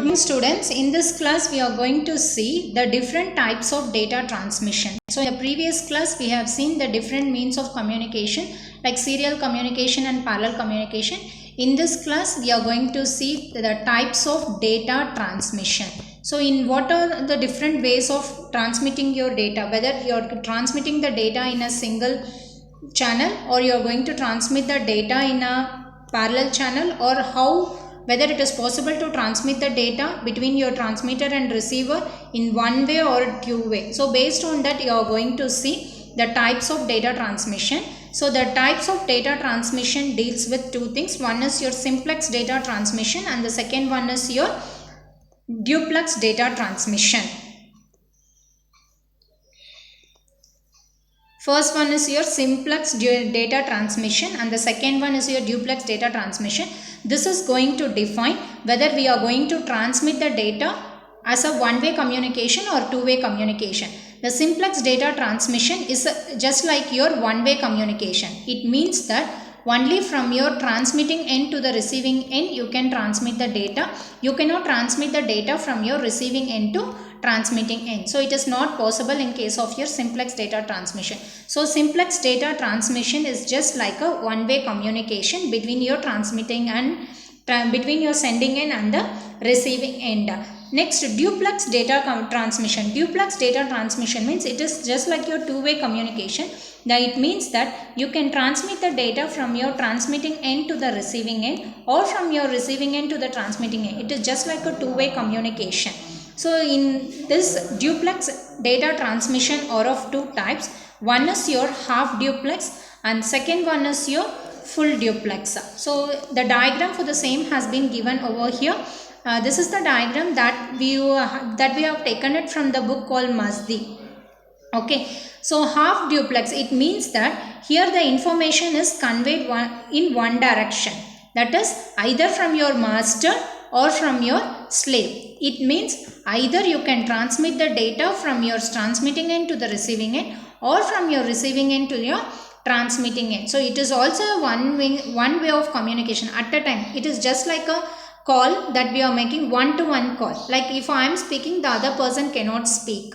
Students, in this class we are going to see the different types of data transmission. So in the previous class we have seen the different means of communication like serial communication and parallel communication. In this class we are going to see the types of data transmission. So in what are the different ways of transmitting your data, whether you are transmitting the data in a single channel or you are going to transmit the data in a parallel channel, or how whether it is possible to transmit the data between your transmitter and receiver in one way or two way. So based on that you are going to see the types of data transmission. So the types of data transmission deals with two things. One is your simplex data transmission and the second one is your duplex data transmission. First one is your simplex data transmission and the second one is your duplex data transmission. This is going to define whether we are going to transmit the data as a one-way communication or two-way communication. The simplex data transmission is just like your one-way communication. It means that only from your transmitting end to the receiving end you can transmit the data. You cannot transmit the data from your receiving end to transmitting end. So it is not possible in case of your simplex data transmission. So simplex data transmission is just like a one-way communication between your transmitting and between your sending end and the receiving end. Next, duplex data transmission. Duplex data transmission means it is just like your two-way communication. Now it means that you can transmit the data from your transmitting end to the receiving end or from your receiving end to the transmitting end. It is just like a two-way communication. So in this duplex data transmission are of two types. One is your half duplex and second one is your full duplex. So the diagram for the same has been given over here. This is the diagram that we have taken it from the book called Mazdi. Okay, so half duplex, it means that here the information is conveyed in one direction, that is either from your master or from your slave. It means either you can transmit the data from your transmitting end to the receiving end or from your receiving end to your transmitting end. So it is also one way of communication at a time. It is just like a call that we are making one-to-one call. Like if I am speaking, the other person cannot speak.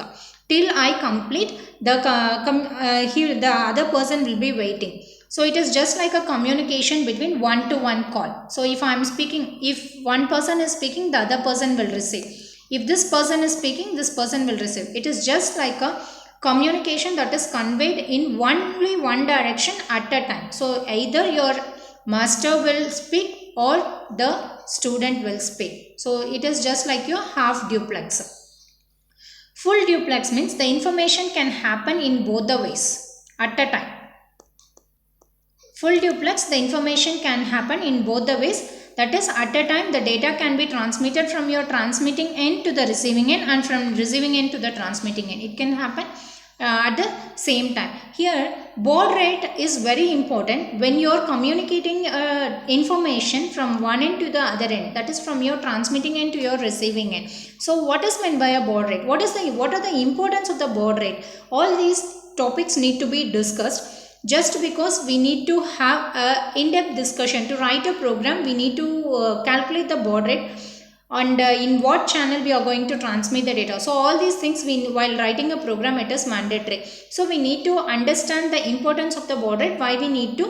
Till I complete, the other person will be waiting. So it is just like a communication between one-to-one call. So if I am speaking, if one person is speaking, the other person will receive. If this person is speaking, this person will receive. It is just like a communication that is conveyed in only one direction at a time. So either your master will speak or the student will speak. So it is just like your half duplex. Full duplex means the information can happen in both the ways at a time. Full duplex, the information can happen in both the ways. That is, at a time the data can be transmitted from your transmitting end to the receiving end and from receiving end to the transmitting end. It can happen at the same time. Here baud rate is very important when you are communicating information from one end to the other end, that is from your transmitting end to your receiving end. So what is meant by a baud rate? What are the importance of the baud rate? All these topics need to be discussed. Just because we need to have an in-depth discussion to write a program, we need to calculate the baud rate and in what channel we are going to transmit the data. So all these things, while writing a program, it is mandatory. So we need to understand the importance of the baud rate, why we need to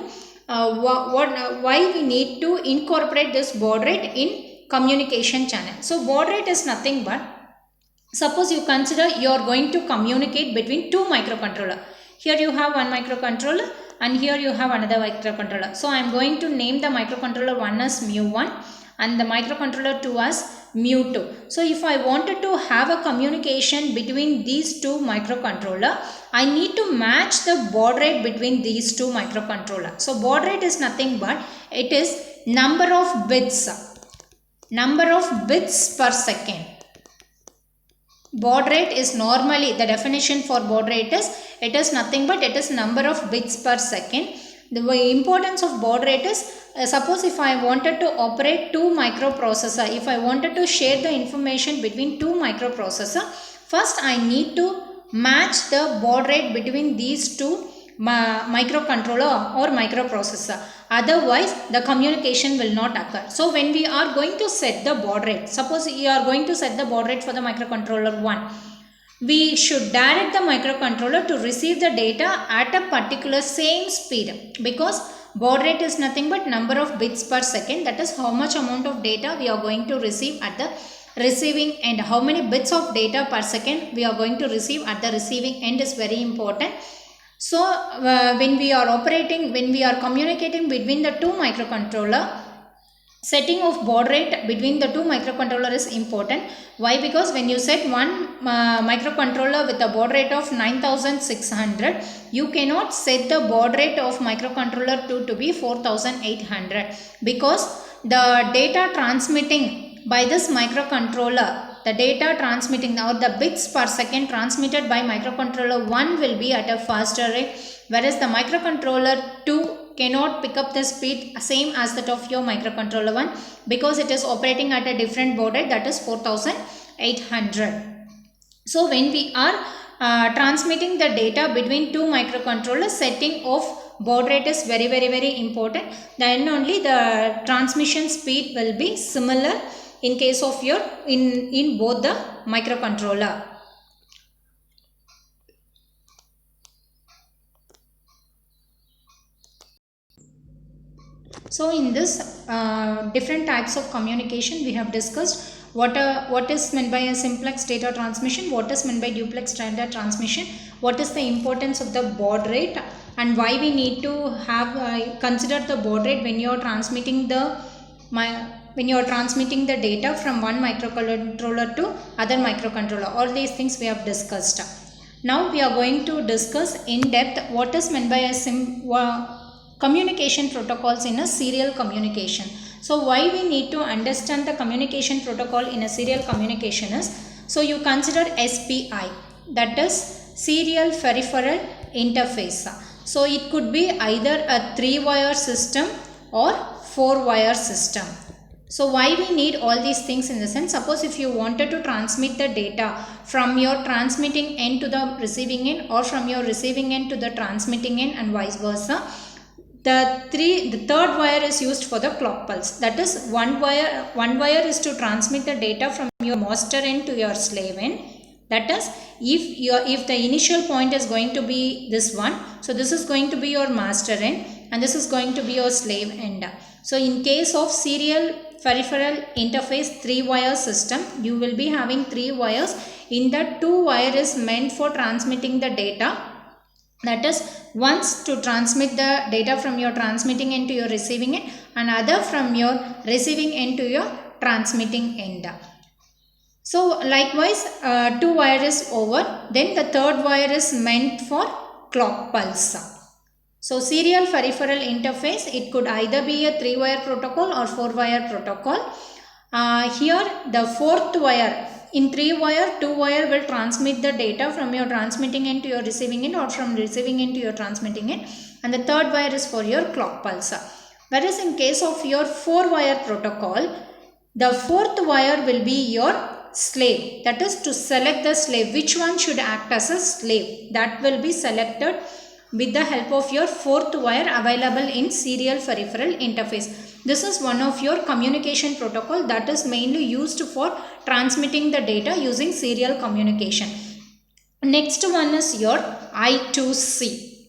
why we need to incorporate this baud rate in communication channel. So baud rate is nothing but, suppose you consider you are going to communicate between two microcontrollers. Here you have one microcontroller and here you have another microcontroller. So I am going to name the microcontroller 1 as mu1 and the microcontroller 2 as mu2. So if I wanted to have a communication between these two microcontrollers, I need to match the baud rate between these two microcontrollers. So baud rate is nothing but, it is number of bits per second. Baud rate is normally, the definition for baud rate is, it is nothing but it is number of bits per second. The importance of baud rate is, suppose if I wanted to operate two microprocessor, if I wanted to share the information between two microprocessor, first I need to match the baud rate between these two microcontroller or microprocessor. Otherwise, the communication will not occur. So when we are going to set the baud rate, suppose you are going to set the baud rate for the microcontroller 1, we should direct the microcontroller to receive the data at a particular same speed, because baud rate is nothing but number of bits per second, that is how much amount of data we are going to receive at the receiving end. How many bits of data per second we are going to receive at the receiving end is very important. So when we are communicating between the two microcontroller, setting of baud rate between the two microcontroller is important. Why? Because when you set one microcontroller with a baud rate of 9600, you cannot set the baud rate of microcontroller 2 to be 4800, because the data transmitting by this microcontroller, the data transmitting or the bits per second transmitted by microcontroller 1 will be at a faster rate, whereas the microcontroller 2 cannot pick up the speed same as that of your microcontroller 1, because it is operating at a different baud rate, that is 4800. So when we are transmitting the data between two microcontrollers, setting of baud rate is very important. Then only the transmission speed will be similar in case of your in both the microcontroller. So in this different types of communication we have discussed what is meant by a simplex data transmission, what is meant by duplex data transmission, what is the importance of the baud rate, and why we need to have consider the baud rate when you are transmitting the data from one microcontroller to other microcontroller. All these things we have discussed. Now we are going to discuss in depth what is meant by a communication protocols in a serial communication. So why we need to understand the communication protocol in a serial communication is, so you consider SPI, that is serial peripheral interface. So it could be either a 3-wire system or 4-wire system. So why we need all these things in the sense, suppose if you wanted to transmit the data from your transmitting end to the receiving end, or from your receiving end to the transmitting end, and vice versa, the third wire is used for the clock pulse. That is one wire is to transmit the data from your master end to your slave end. That is, if the initial point is going to be this one, so this is going to be your master end and this is going to be your slave end. So in case of serial peripheral interface 3-wire system, you will be having 3 wires. In that 2 wire is meant for transmitting the data. That is, once to transmit the data from your transmitting end to your receiving end, and other from your receiving end to your transmitting end. So likewise 2 wire is over, then the third wire is meant for clock pulse. So serial peripheral interface, it could either be a 3-wire protocol or 4-wire protocol. Here the 4th wire, in 3-wire, 2 wire will transmit the data from your transmitting end to your receiving end, or from receiving end to your transmitting end, and the 3rd wire is for your clock pulse. Whereas in case of your 4-wire protocol, the 4th wire will be your slave. That is, to select the slave, which one should act as a slave, that will be selected with the help of your 4th wire available in serial peripheral interface. This is one of your communication protocol that is mainly used for transmitting the data using serial communication. Next one is your I2C.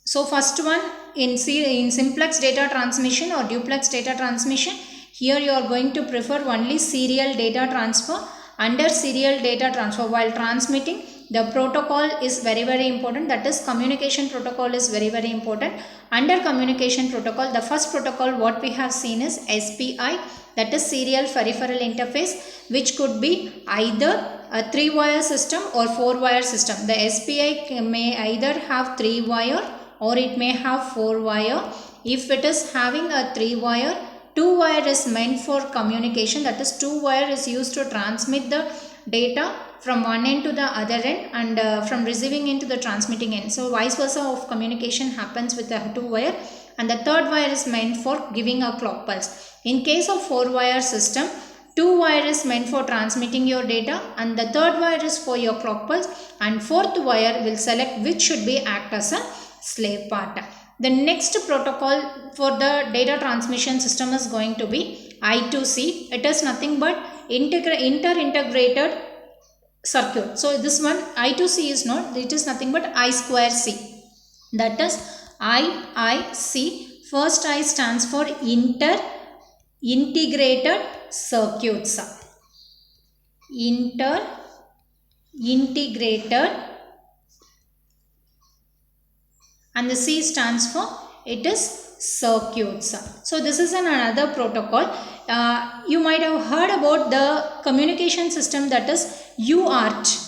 So first one in simplex data transmission or duplex data transmission, here you are going to prefer only serial data transfer. Under serial data transfer, while transmitting, the protocol is very important, that is communication protocol is very important. Under communication protocol, the first protocol what we have seen is SPI, that is serial peripheral interface, which could be either a 3-wire system or 4-wire system. The SPI may either have 3-wire or it may have 4-wire. If it is having a 3-wire, 2-wire is meant for communication, that is 2-wire is used to transmit the data from one end to the other end, and from receiving end to the transmitting end. So vice versa of communication happens with the 2-wire, and the 3rd wire is meant for giving a clock pulse. In case of 4-wire system, 2-wire is meant for transmitting your data, and the 3rd wire is for your clock pulse, and 4th wire will select which should be act as a slave part. The next protocol for the data transmission system is going to be I2C. It is nothing but inter-integrated circuit. So this one I2C is not, it is nothing but I square C. That is IIC. First I stands for inter-integrated circuits. Inter-integrated, and the C stands for, it is circuits. So this is another protocol. You might have heard about the communication system, that is UART.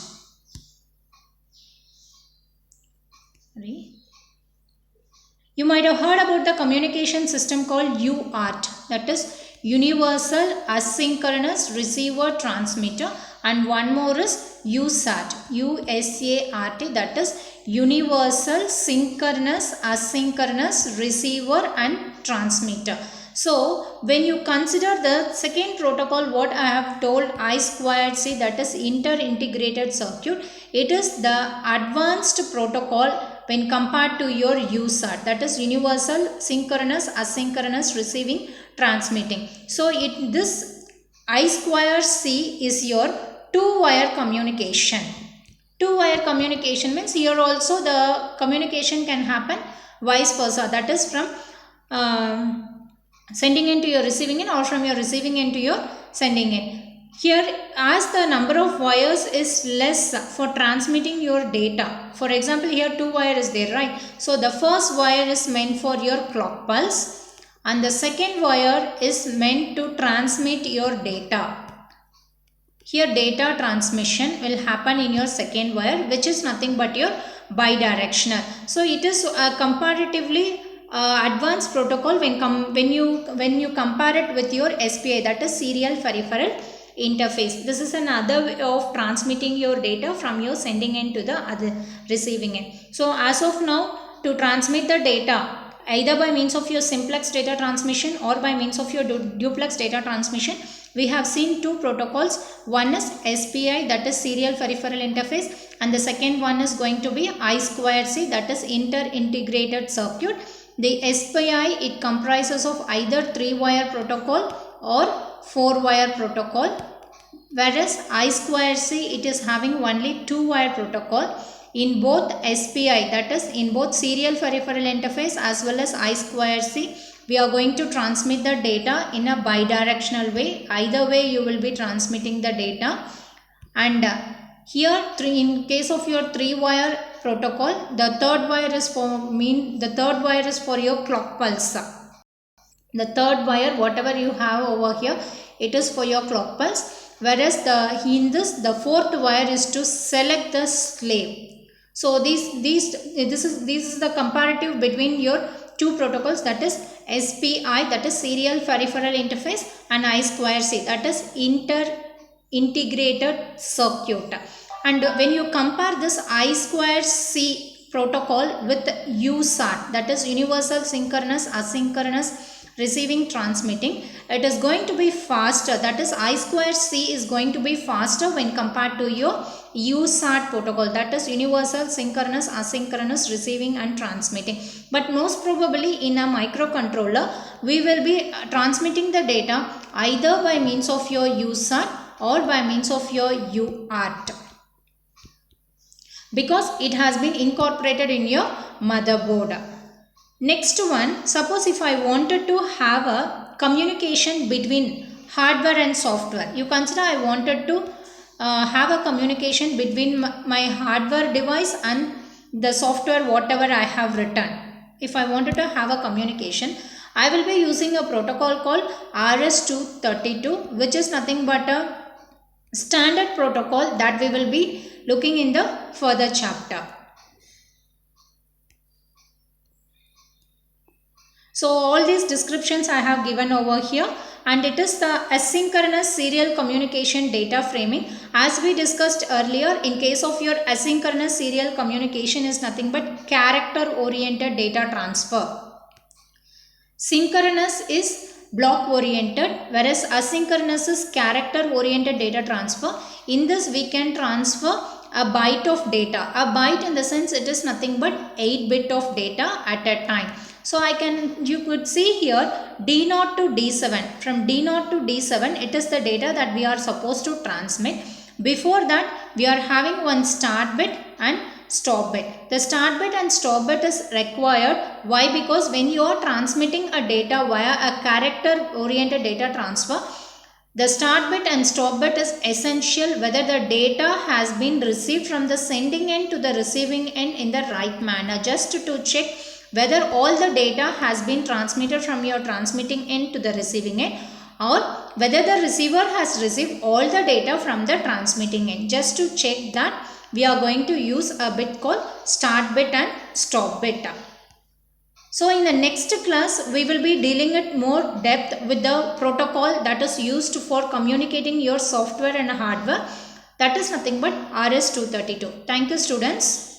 You might have heard about the communication system called UART, that is Universal Asynchronous Receiver Transmitter, and one more is USART, USART, that is Universal Synchronous Asynchronous Receiver and Transmitter. So when you consider the second protocol, what I have told, I squared C, that is inter-integrated circuit, it is the advanced protocol when compared to your USART, that is Universal Synchronous Asynchronous Receiving Transmitting. So this I square C is your two-wire communication. Two-wire communication means here also the communication can happen vice versa, that is from sending end to your receiving end, or from your receiving end to your sending end. Here, as the number of wires is less for transmitting your data, for example here 2 wire is there, right? So the first wire is meant for your clock pulse and the second wire is meant to transmit your data. Here data transmission will happen in your second wire, which is nothing but your bidirectional. So it is a comparatively advanced protocol when you compare it with your SPI, that is serial peripheral interface. This is another way of transmitting your data from your sending end to the other receiving end. So as of now, to transmit the data either by means of your simplex data transmission or by means of your duplex data transmission, we have seen two protocols. One is SPI, that is serial peripheral interface, and the second one is going to be I2C, that is inter-integrated circuit. The SPI, it comprises of either 3-wire protocol or 4-wire protocol, whereas I2C, it is having only 2-wire protocol. In both SPI, that is in both serial peripheral interface as well as I2C, we are going to transmit the data in a bidirectional way. Either way you will be transmitting the data. And here in case of your 3-wire protocol, the third wire is for your clock pulse. The third wire, whatever you have over here, it is for your clock pulse, whereas the fourth wire is to select the slave. So this is the comparative between your two protocols, that is SPI, that is serial peripheral interface, and I2C, that is inter-integrated circuit. And when you compare this I2C protocol with USART, that is Universal Synchronous Asynchronous Receiving Transmitting, it is going to be faster, that is I2C is going to be faster when compared to your USART protocol, that is Universal Synchronous Asynchronous Receiving and Transmitting. But most probably in a microcontroller, we will be transmitting the data either by means of your USART or by means of your UART, because it has been incorporated in your motherboard. Next one, suppose if I wanted to have a communication between hardware and software. You consider I wanted to have a communication between my hardware device and the software whatever I have written. If I wanted to have a communication, I will be using a protocol called RS-232, which is nothing but a standard protocol that we will be looking in the further chapter. So all these descriptions I have given over here, and it is the asynchronous serial communication data framing. As we discussed earlier, in case of your asynchronous serial communication is nothing but character oriented data transfer. Synchronous is block oriented, whereas asynchronous is character oriented data transfer. In this we can transfer a byte of data. A byte in the sense it is nothing but 8 bit of data at a time. So you could see here D0 to D7. From D0 to D7 it is the data that we are supposed to transmit. Before that we are having one start bit and stop bit. The start bit and stop bit is required. Why? Because when you are transmitting a data via a character oriented data transfer, the start bit and stop bit is essential whether the data has been received from the sending end to the receiving end in the right manner, just to check whether all the data has been transmitted from your transmitting end to the receiving end, or whether the receiver has received all the data from the transmitting end. Just to check that, we are going to use a bit called start bit and stop bit. So in the next class, we will be dealing at more depth with the protocol that is used for communicating your software and hardware. That is nothing but RS-232. Thank you, students.